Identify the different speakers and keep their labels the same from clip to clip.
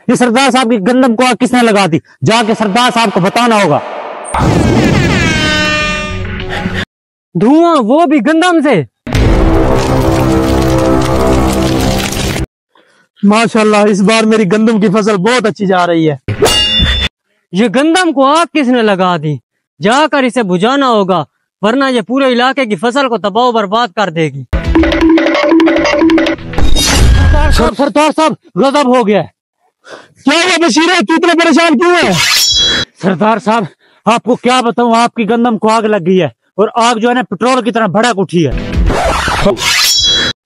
Speaker 1: ये सरदार साहब की गंदम को आग किसने लगा दी? जाके सरदार साहब को बताना होगा।
Speaker 2: धुआं, वो भी गंदम से?
Speaker 3: माशाल्लाह, इस बार मेरी गंदम की फसल बहुत अच्छी जा रही है।
Speaker 2: ये गंदम को आग किसने लगा दी? जाकर इसे बुझाना होगा, वरना ये पूरे इलाके की फसल को तबाह बर्बाद कर देगी।
Speaker 1: सरदार साहब, गजब हो गया है।
Speaker 3: क्या हुआ बशीर, तू इतना परेशान क्यों है?
Speaker 1: सरदार साहब, आपको क्या बताऊं, आपकी गंदम को आग लग गई है और आग जो है ना पेट्रोल की तरह भड़क उठी है।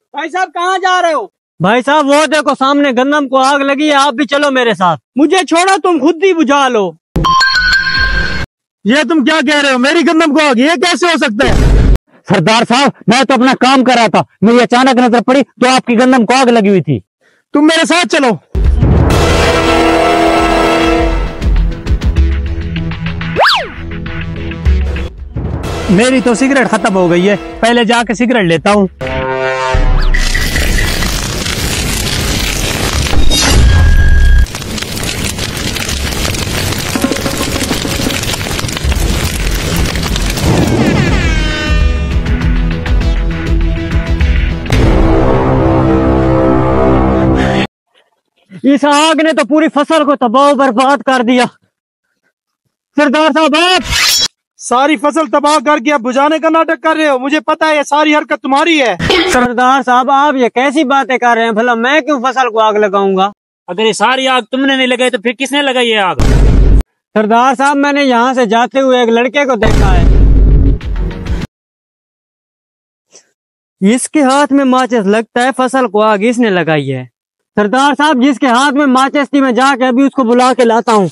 Speaker 2: भाई साहब, कहाँ जा रहे हो? भाई साहब, वो देखो सामने गंदम को आग लगी है, आप भी चलो मेरे साथ। मुझे छोड़ो, तुम खुद ही बुझा लो।
Speaker 3: ये तुम क्या कह रहे हो? मेरी गंदम को आग, ये कैसे हो सकता है?
Speaker 1: सरदार साहब, मैं तो अपना काम कर रहा था, मुझे अचानक नजर पड़ी तो आपकी गंदम को आग लगी हुई थी।
Speaker 3: तुम मेरे साथ चलो।
Speaker 1: मेरी तो सिगरेट खत्म हो गई है, पहले जाके सिगरेट लेता हूँ।
Speaker 2: इस आग ने तो पूरी फसल को तबाह बर्बाद कर दिया। सरदार साहब, आप
Speaker 3: सारी फसल तबाह करके अब बुझाने का नाटक कर रहे हो? मुझे पता है ये सारी हरकत तुम्हारी है।
Speaker 2: सरदार साहब, आप ये कैसी बातें कर रहे हैं? भला मैं क्यों फसल को आग लगाऊंगा?
Speaker 1: अगर ये सारी आग तुमने नहीं लगाई तो फिर किसने लगाई ये आग?
Speaker 2: सरदार साहब, मैंने यहाँ से जाते हुए एक लड़के को देखा है, इसके हाथ में माचिस, लगता है फसल को आग इसने लगाई है। सरदार साहब, जिसके हाथ में माचिस थी, मैं जाके अभी उसको बुला के लाता हूँ।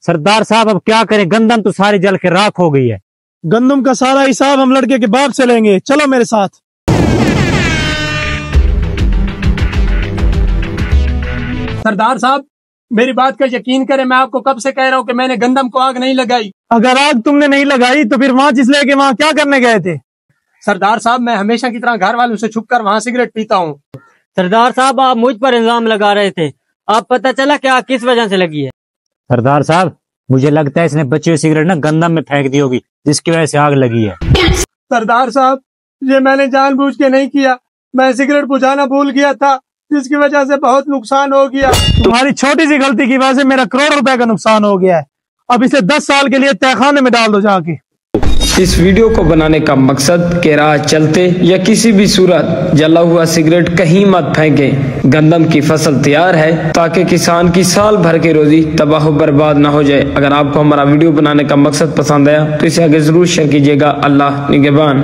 Speaker 1: सरदार साहब, अब क्या करें, गंदम तो सारी जल के राख हो गई है।
Speaker 3: गंदम का सारा हिसाब हम लड़के के बाप से लेंगे, चलो मेरे साथ।
Speaker 4: सरदार साहब, मेरी बात का यकीन करें, मैं आपको कब से कह रहा हूँ कि मैंने गंदम को आग नहीं लगाई।
Speaker 3: अगर आग तुमने नहीं लगाई तो फिर माचिस लेके वहाँ क्या करने गए थे?
Speaker 4: सरदार साहब, मैं हमेशा की तरह घर वालों से छुपकर वहाँ सिगरेट पीता हूँ।
Speaker 2: सरदार साहब, आप मुझ पर इल्जाम लगा रहे थे, आप पता चला कि आग किस वजह से लगी है?
Speaker 1: सरदार साहब, मुझे लगता है इसने बची हुई सिगरेट ना गंदम में फेंक दी होगी, जिसकी वजह से आग लगी है।
Speaker 4: सरदार साहब, ये मैंने जानबूझ के नहीं किया, मैं सिगरेट बुझाना भूल गया था, जिसकी वजह से बहुत नुकसान हो गया।
Speaker 3: तुम्हारी छोटी सी गलती की वजह से मेरा करोड़ रुपए का नुकसान हो गया है। अब इसे 10 साल के लिए तहखाने में डाल दो जाके।
Speaker 5: इस वीडियो को बनाने का मकसद कि राह चलते या किसी भी सूरत जला हुआ सिगरेट कहीं मत फेंकें। गंदम की फसल तैयार है ताकि किसान की साल भर की रोजी तबाह बर्बाद ना हो जाए। अगर आपको हमारा वीडियो बनाने का मकसद पसंद आया तो इसे आगे जरूर शेयर कीजिएगा। अल्लाह निगहबान।